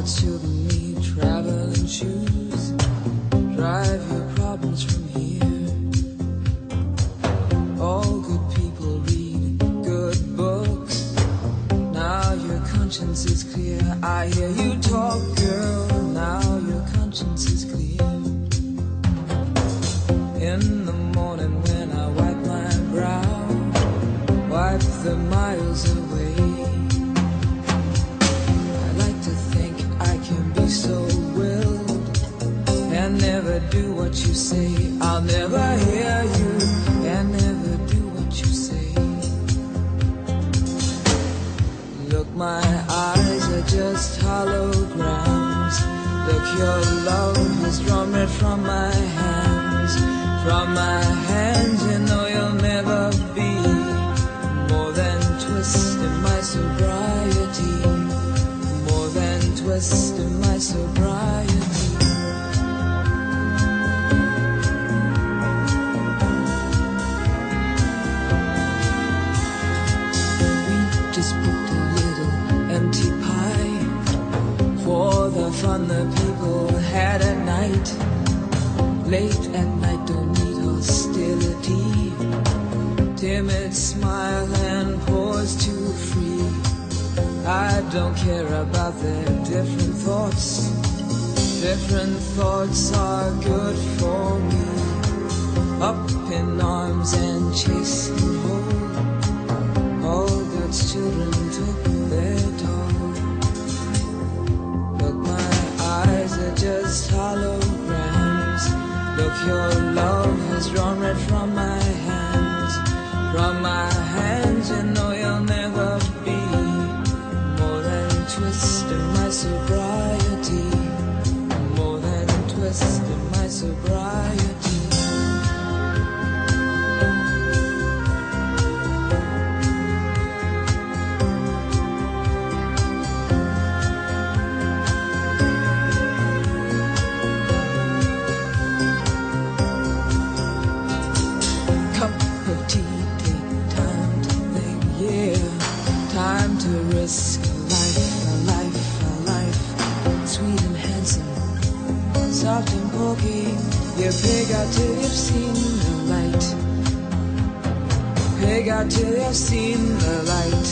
God's children need traveling shoes. Drive your problems from here. All good people read good books. Now your conscience is clear. I hear you talk, girl. Now your conscience is clear. In the morning when I wipe my brow, wipe the miles away. I like to think I can be so willed and never do what you say. I'll never hear you and never do what you say. Look, my eyes are just holograms. Look, your love has drawn red from my hands. From my hands, you know you'll never be more than twist in my sobriety. More than twist in my sobriety. We just booked a little empty pie for the fun the people had at night. Late at night, don't need hostility. Timid smile and pause too free. I don't care about their different thoughts. Different thoughts are good for me. Up in arms and chasing home. All God's children took their toll. Look, my eyes are just holograms. Look, your love has drawn red from my hands. From my hands, you know you'll never be more than twist in my sobriety. More than twist in my sobriety. Risk a life, sweet and handsome, soft and pokey. You pig out till you've seen the light. Pig out till you've seen the light.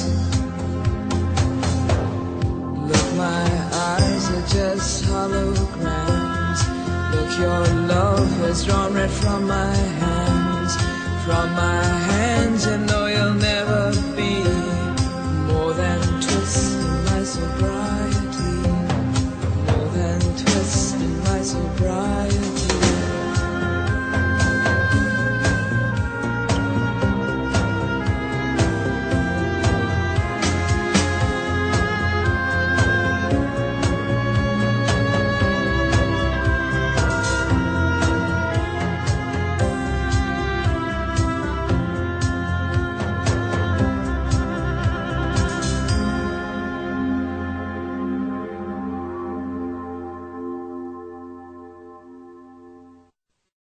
Look, my eyes are just holograms. Look, your love has drawn red from my hands. From my hands.